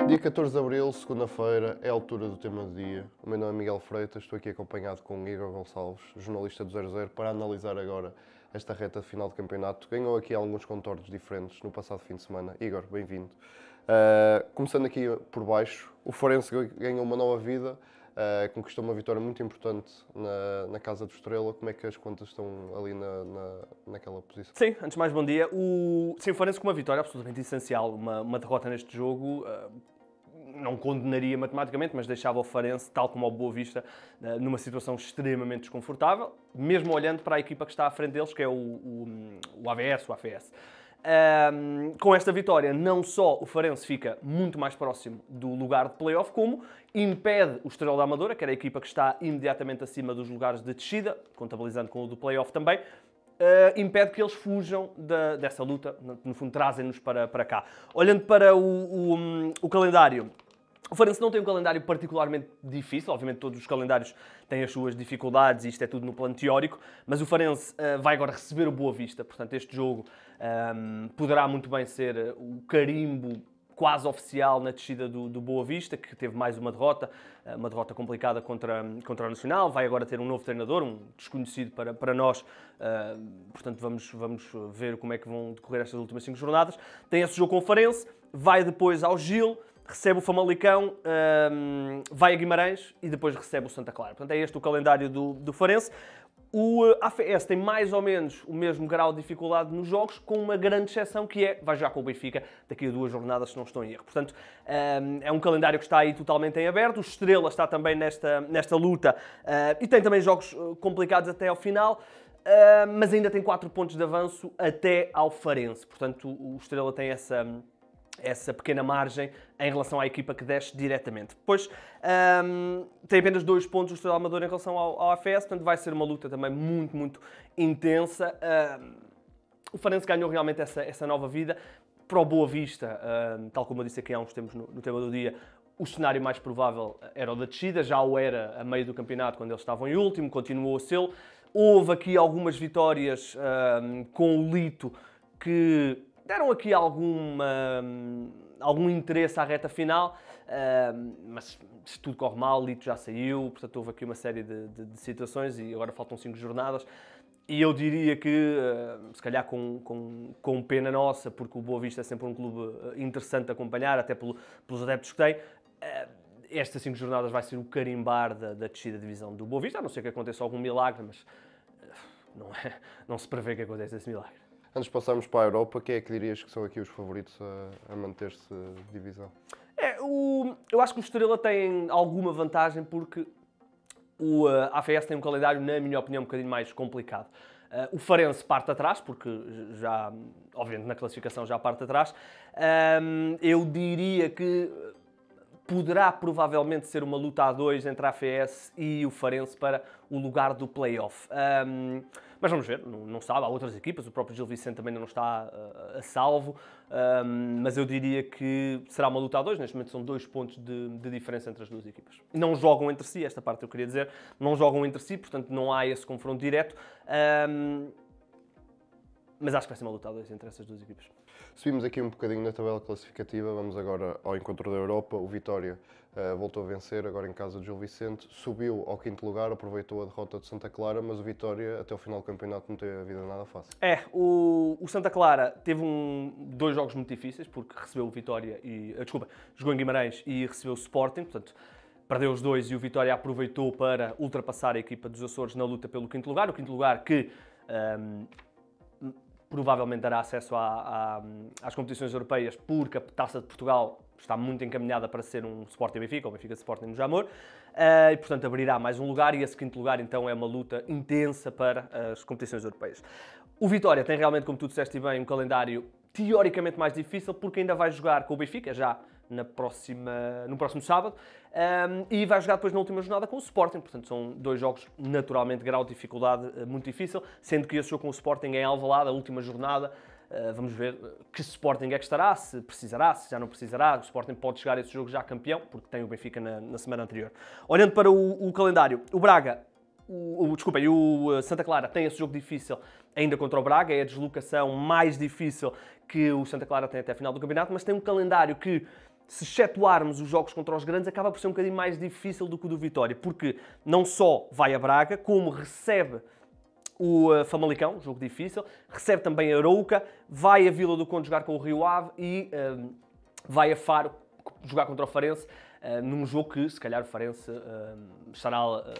Dia 14 de Abril, segunda-feira, é a altura do tema do dia. O meu nome é Miguel Freitas, estou aqui acompanhado com Igor Gonçalves, jornalista do 00, para analisar agora esta reta final de campeonato. Ganhou aqui alguns contornos diferentes no passado fim de semana. Igor, bem-vindo. Começando aqui por baixo, o Farense ganhou uma nova vida, conquistou uma vitória muito importante na Casa do Estrela. Como é que as contas estão ali naquela posição? Sim, antes de mais, bom dia. O Farense com uma vitória absolutamente essencial. Uma derrota neste jogo não condenaria matematicamente, mas deixava o Farense, tal como o Boa Vista, numa situação extremamente desconfortável, mesmo olhando para a equipa que está à frente deles, que é o AVS, o AFS. Com esta vitória, não só o Farense fica muito mais próximo do lugar de play-off, como impede o Estrela da Amadora, que era a equipa que está imediatamente acima dos lugares de descida, contabilizando com o do play-off também, impede que eles fujam dessa luta, no fundo trazem-nos para cá. Olhando para o calendário, o Farense não tem um calendário particularmente difícil, obviamente todos os calendários têm as suas dificuldades e isto é tudo no plano teórico, mas o Farense vai agora receber o Boa Vista, portanto este jogo poderá muito bem ser o carimbo quase oficial na descida do Boa Vista, que teve mais uma derrota complicada contra o Nacional, vai agora ter um novo treinador, um desconhecido para nós, portanto vamos ver como é que vão decorrer estas últimas 5 jornadas. Tem esse jogo com o Farense, vai depois ao Gil, recebe o Famalicão, vai a Guimarães e depois recebe o Santa Clara. Portanto, é este o calendário do Farense. O AFS tem mais ou menos o mesmo grau de dificuldade nos jogos, com uma grande exceção que vai jogar com o Benfica daqui a 2 jornadas, se não estou em erro. Portanto, é um calendário que está aí totalmente em aberto. O Estrela está também nesta luta e tem também jogos complicados até ao final. Mas ainda tem 4 pontos de avanço até ao Farense. Portanto, o Estrela tem essa pequena margem em relação à equipa que desce diretamente. Depois tem apenas 2 pontos o Estrela Amadora em relação ao AFS, portanto vai ser uma luta também muito, muito intensa. O Farense ganhou realmente essa nova vida. Para o Boa Vista, tal como eu disse aqui há uns tempos no tema do dia, o cenário mais provável era o da descida, já o era a meio do campeonato, quando eles estavam em último, continuou a ser. Houve aqui algumas vitórias com o Lito que deram aqui algum interesse à reta final, mas se tudo corre mal, o Lito já saiu, portanto houve aqui uma série de situações e agora faltam 5 jornadas. E eu diria que, se calhar com pena nossa, porque o Boa Vista é sempre um clube interessante de acompanhar, até pelos adeptos que tem, estas 5 jornadas vai ser o carimbar da descida da divisão do Boa Vista, a não ser que aconteça algum milagre, mas não se prevê que aconteça esse milagre. Antes de passarmos para a Europa, quem é que dirias que são aqui os favoritos a manter-se divisão? Eu acho que o Estrela tem alguma vantagem porque o AFS tem um calendário, na minha opinião, um bocadinho mais complicado. O Farense parte atrás, porque já, obviamente, na classificação já parte atrás. Eu diria que poderá provavelmente ser uma luta a 2 entre a AFS e o Farense para o lugar do play-off. Mas vamos ver, não sabe, há outras equipas, o próprio Gil Vicente também não está a salvo, mas eu diria que será uma luta a 2, neste momento são 2 pontos de diferença entre as duas equipas. Não jogam entre si, esta parte eu queria dizer, não jogam entre si, portanto não há esse confronto direto, mas acho que vai ser uma luta a 2 entre essas duas equipas. Subimos aqui um bocadinho na tabela classificativa, vamos agora ao encontro da Europa. O Vitória voltou a vencer, agora em casa de Gil Vicente, subiu ao 5º lugar, aproveitou a derrota de Santa Clara, mas o Vitória até o final do campeonato não teve a vida nada fácil. O Santa Clara teve 2 jogos muito difíceis, porque recebeu o Vitória jogou em Guimarães e recebeu o Sporting, portanto perdeu os 2 e o Vitória aproveitou para ultrapassar a equipa dos Açores na luta pelo 5º lugar, o 5º lugar que provavelmente dará acesso às competições europeias, porque a Taça de Portugal está muito encaminhada para ser um Sporting Benfica, ou Benfica Sporting no Jamor, e portanto abrirá mais um lugar, e esse 5º lugar então é uma luta intensa para as competições europeias. O Vitória tem realmente, como tu disseste bem, um calendário teoricamente mais difícil, porque ainda vai jogar com o Benfica, já no próximo sábado, e vai jogar depois na última jornada com o Sporting, portanto são 2 jogos naturalmente de grau de dificuldade muito difícil, sendo que esse jogo com o Sporting é em Alvalade, a última jornada. Vamos ver que Sporting é que estará, se precisará, se já não precisará. O Sporting pode chegar a esse jogo já campeão, porque tem o Benfica na semana anterior. Olhando para o calendário, o Braga, o Santa Clara tem esse jogo difícil ainda contra o Braga, é a deslocação mais difícil que o Santa Clara tem até a final do campeonato, mas tem um calendário que, se excetuarmos os jogos contra os grandes, acaba por ser um bocadinho mais difícil do que o do Vitória, porque não só vai a Braga, como recebe o Famalicão, jogo difícil, recebe também a Arouca, vai a Vila do Conde jogar com o Rio Ave e vai a Faro jogar contra o Farense, num jogo que, se calhar, o Farense estará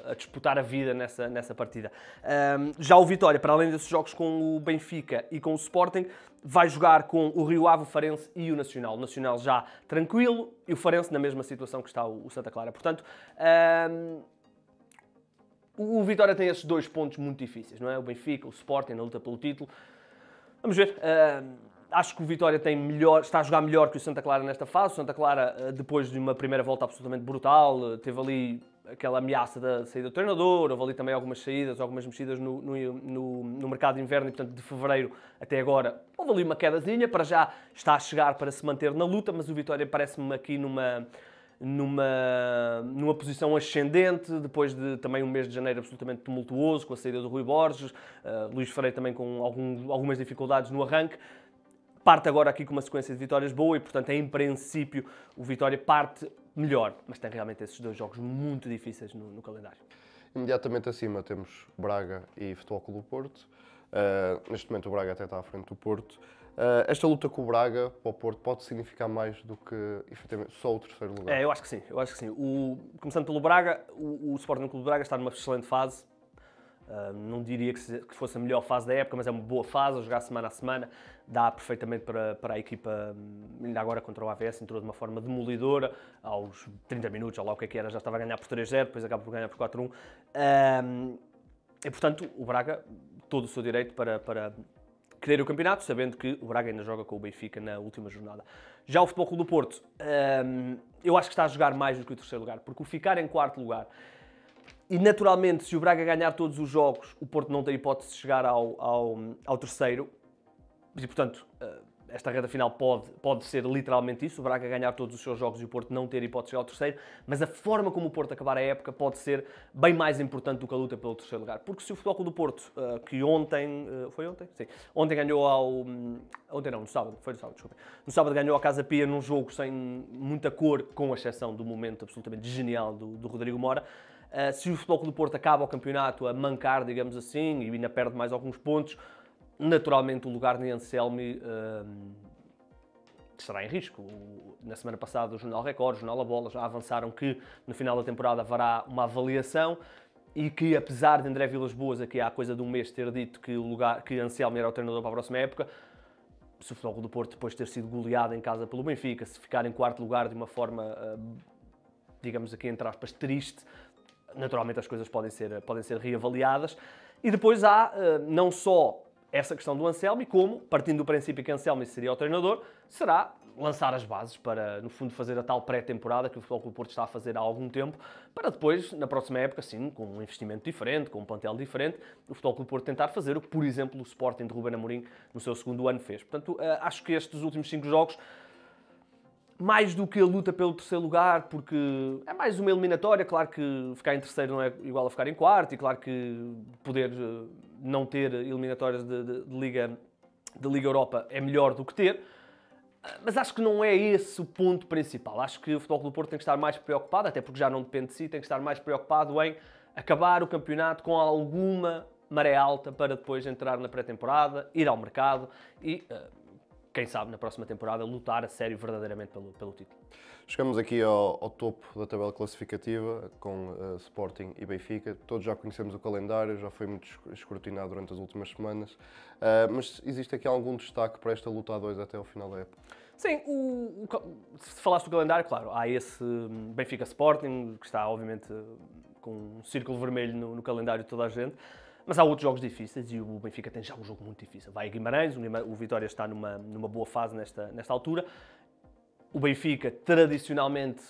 a disputar a vida nessa partida. Já o Vitória, para além desses jogos com o Benfica e com o Sporting, vai jogar com o Rio Ave, o Farense e o Nacional. O Nacional já tranquilo e o Farense na mesma situação que está o Santa Clara. Portanto, o Vitória tem esses 2 pontos muito difíceis, não é? O Benfica, o Sporting na luta pelo título. Vamos ver. Acho que o Vitória está a jogar melhor que o Santa Clara nesta fase. O Santa Clara, depois de uma primeira volta absolutamente brutal, teve ali aquela ameaça da saída do treinador, houve ali também algumas saídas, algumas mexidas no mercado de inverno e, portanto, de fevereiro até agora, houve ali uma quedazinha. Para já está a chegar para se manter na luta, mas o Vitória parece-me aqui numa posição ascendente, depois de também um mês de janeiro absolutamente tumultuoso, com a saída do Rui Borges, Luís Freire também com algumas dificuldades no arranque. Parte agora aqui com uma sequência de vitórias boa e, portanto, em princípio, o Vitória parte melhor, mas tem realmente esses 2 jogos muito difíceis no calendário. Imediatamente acima temos Braga e Futebol Clube do Porto. Neste momento o Braga até está à frente do Porto. Esta luta com o Braga para o Porto pode significar mais do que, efetivamente, só o 3º lugar? Eu acho que sim. Começando pelo Braga, o Sporting Clube do Braga está numa excelente fase. Não diria que fosse a melhor fase da época, mas é uma boa fase, a jogar semana a semana, dá perfeitamente para a equipa, ainda agora contra o AVS, entrou de uma forma demolidora, aos 30 minutos, ou lá o que era, já estava a ganhar por 3-0, depois acaba por ganhar por 4-1. E, portanto, o Braga, todo o seu direito para querer o campeonato, sabendo que o Braga ainda joga com o Benfica na última jornada. Já o Futebol Clube do Porto, eu acho que está a jogar mais do que o 3º lugar, porque o ficar em 4º lugar, e naturalmente, se o Braga ganhar todos os jogos, o Porto não tem hipótese de chegar ao 3º. E, portanto, esta reta final pode ser literalmente isso, o Braga ganhar todos os seus jogos e o Porto não ter hipótese de chegar ao 3º, mas a forma como o Porto acabar a época pode ser bem mais importante do que a luta pelo 3º lugar. Porque se o Futebol Clube do Porto, que ontem... Foi ontem? Sim. Ontem ganhou Ontem não, no sábado. Foi no sábado, desculpem. No sábado ganhou a Casa Pia num jogo sem muita cor, com exceção do momento absolutamente genial do Rodrigo Mora. Se o Futebol Clube do Porto acaba o campeonato a mancar, digamos assim, e ainda perde mais alguns pontos, naturalmente o lugar de Anselmi estará em risco. Na semana passada o Jornal Record, o Jornal A Bola já avançaram que no final da temporada haverá uma avaliação e que, apesar de André Vilas-Boas aqui há coisa de um mês ter dito que Anselmi era o treinador para a próxima época, se o Futebol Clube do Porto, depois de ter sido goleado em casa pelo Benfica, se ficar em 4º lugar de uma forma, digamos aqui entre aspas, triste, naturalmente as coisas podem ser reavaliadas. E depois há não só essa questão do Anselmi, como, partindo do princípio que Anselmi seria o treinador, será lançar as bases para, no fundo, fazer a tal pré-temporada que o Futebol Clube do Porto está a fazer há algum tempo, para depois, na próxima época, sim, com um investimento diferente, com um plantel diferente, o Futebol Clube do Porto tentar fazer o que, por exemplo, o Sporting de Ruben Amorim no seu 2º ano fez. Portanto, acho que estes últimos 5 jogos, mais do que a luta pelo 3º lugar, porque é mais uma eliminatória. Claro que ficar em 3º não é igual a ficar em 4º, e claro que poder não ter eliminatórias de Liga Europa é melhor do que ter, mas acho que não é esse o ponto principal. Acho que o Futebol Clube do Porto tem que estar mais preocupado, até porque já não depende de si, tem que estar mais preocupado em acabar o campeonato com alguma maré alta para depois entrar na pré-temporada, ir ao mercado e... quem sabe, na próxima temporada, lutar a sério verdadeiramente pelo título. Chegamos aqui ao topo da tabela classificativa, com Sporting e Benfica. Todos já conhecemos o calendário, já foi muito escrutinado durante as últimas semanas. Mas existe aqui algum destaque para esta luta a 2 até ao final da época? Sim, se falaste do calendário, claro, há esse Benfica Sporting, que está, obviamente, com um círculo vermelho no calendário de toda a gente. Mas há outros jogos difíceis e o Benfica tem já um jogo muito difícil. Vai a Guimarães, o Vitória está numa boa fase nesta altura. O Benfica, tradicionalmente,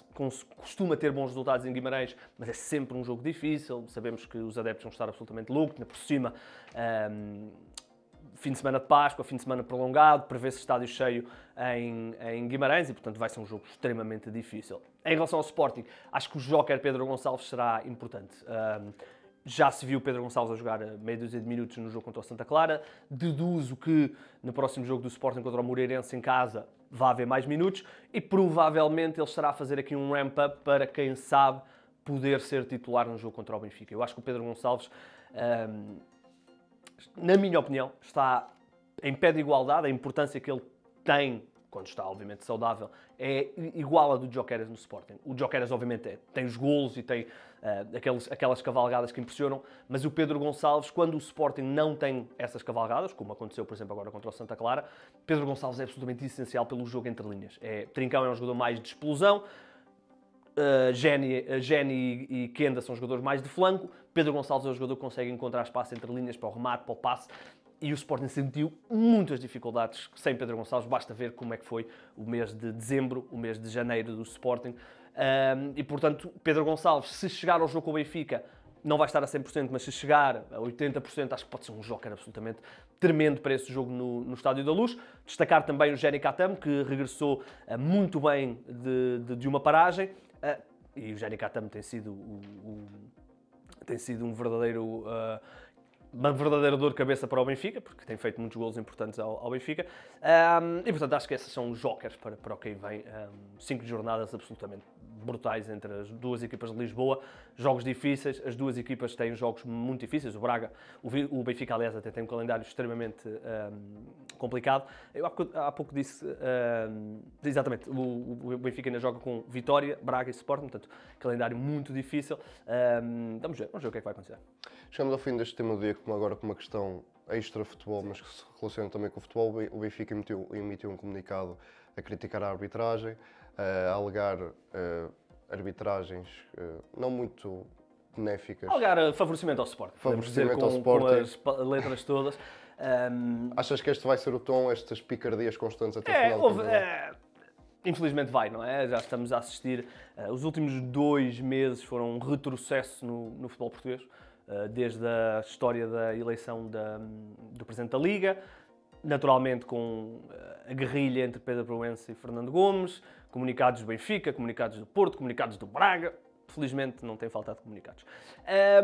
costuma ter bons resultados em Guimarães, mas é sempre um jogo difícil. Sabemos que os adeptos vão estar absolutamente loucos, por cima, fim de semana de Páscoa, fim de semana prolongado, prevê-se estádio cheio em Guimarães e, portanto, vai ser um jogo extremamente difícil. Em relação ao Sporting, acho que o joker Pedro Gonçalves será importante. Já se viu Pedro Gonçalves a jogar meia dúzia de minutos no jogo contra o Santa Clara. Deduzo que no próximo jogo do Sporting contra o Moreirense em casa vai haver mais minutos e provavelmente ele estará a fazer aqui um ramp-up para, quem sabe, poder ser titular no jogo contra o Benfica. Eu acho que o Pedro Gonçalves, na minha opinião, está em pé de igualdade. A importância que ele tem, quando está obviamente saudável, é igual a do Gyökeres no Sporting. O Gyökeres obviamente tem os golos e tem aquelas cavalgadas que impressionam, mas o Pedro Gonçalves, quando o Sporting não tem essas cavalgadas, como aconteceu por exemplo agora contra o Santa Clara, Pedro Gonçalves é absolutamente essencial pelo jogo entre linhas. Trincão é um jogador mais de explosão, Jenny e Kenda são jogadores mais de flanco, Pedro Gonçalves é um jogador que consegue encontrar espaço entre linhas para o remate, para o passe. E o Sporting sentiu muitas dificuldades sem Pedro Gonçalves. Basta ver como é que foi o mês de dezembro, o mês de janeiro do Sporting. E, portanto, Pedro Gonçalves, se chegar ao jogo com o Benfica, não vai estar a 100%, mas se chegar a 80%, acho que pode ser um joker absolutamente tremendo para esse jogo no Estádio da Luz. Destacar também o Jenny Katam, que regressou muito bem de uma paragem. E o Jenny Katam tem sido uma verdadeira dor de cabeça para o Benfica, porque tem feito muitos golos importantes ao Benfica. E, portanto, acho que esses são os jokers para o que vem. 5 jornadas absolutamente brutais entre as duas equipas de Lisboa. Jogos difíceis, as duas equipas têm jogos muito difíceis. O Benfica, aliás, até tem um calendário extremamente complicado. Eu há pouco disse, exatamente, o Benfica ainda joga com Vitória, Braga e Sporting, portanto, calendário muito difícil. Vamos ver o que é que vai acontecer. Chegamos ao fim deste tema do dia, como agora com uma questão extra-futebol, mas que se relaciona também com o futebol. O Benfica emitiu um comunicado a criticar a arbitragem, a alegar arbitragens não muito benéficas. Alegar favorecimento ao Sporting. Favorecimento ao Sporting. Com as letras todas. Achas que este vai ser o tom, estas picardias constantes até o final do campeonato? Infelizmente vai, não é? Já estamos a assistir. Os últimos 2 meses foram um retrocesso no futebol português. Desde a história da eleição do Presidente da Liga, naturalmente com a guerrilha entre Pedro Proença e Fernando Gomes, comunicados do Benfica, comunicados do Porto, comunicados do Braga. Felizmente não tem faltado comunicados.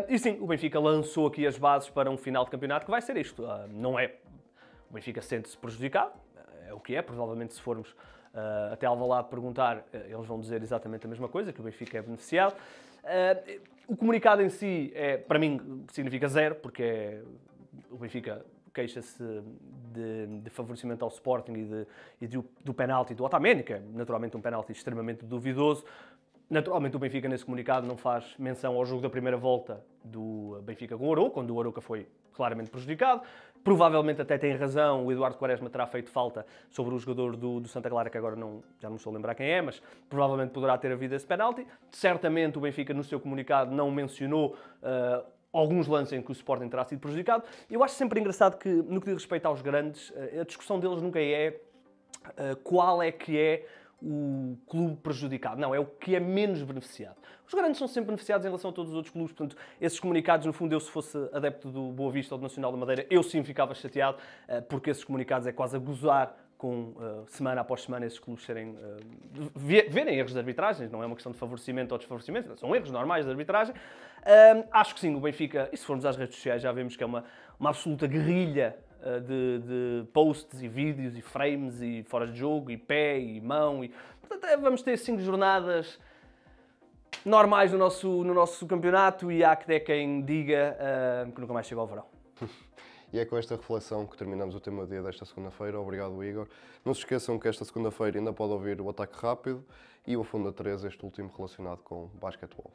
E sim, o Benfica lançou aqui as bases para um final de campeonato que vai ser isto. Não é... O Benfica sente-se prejudicado, é o que é. Provavelmente se formos até Alvalade perguntar, eles vão dizer exatamente a mesma coisa, que o Benfica é beneficiado. O comunicado em si, para mim, significa zero, porque o Benfica queixa-se de favorecimento ao Sporting e do penalti do Otamendi, que é naturalmente um penalti extremamente duvidoso. Naturalmente o Benfica nesse comunicado não faz menção ao jogo da primeira volta do Benfica com o Arouca, onde o Arouca foi claramente prejudicado. Provavelmente até tem razão, o Eduardo Quaresma terá feito falta sobre o jogador do Santa Clara, que agora já não me estou a lembrar quem é, mas provavelmente poderá ter havido esse penalti. Certamente o Benfica no seu comunicado não mencionou alguns lances em que o Sporting terá sido prejudicado. Eu acho sempre engraçado que, no que diz respeito aos grandes, a discussão deles nunca é qual é que é o clube prejudicado. Não, é o que é menos beneficiado. Os grandes são sempre beneficiados em relação a todos os outros clubes, portanto, esses comunicados, no fundo, eu se fosse adepto do Boa Vista ou do Nacional da Madeira, eu sim ficava chateado, porque esses comunicados é quase a gozar com, semana após semana, esses clubes verem erros de arbitragem. Não é uma questão de favorecimento ou desfavorecimento, são erros normais de arbitragem. Acho que sim, o Benfica, e se formos às redes sociais já vemos que é uma absoluta guerrilha de posts e vídeos e frames e fora de jogo e pé e mão. Portanto, vamos ter 5 jornadas normais no nosso campeonato e há que quem diga que nunca mais chega ao verão. E é com esta reflexão que terminamos o tema do dia desta segunda-feira. Obrigado, Igor. Não se esqueçam que esta segunda-feira ainda pode ouvir o Ataque Rápido e o Afunda 3, este último relacionado com basquetebol.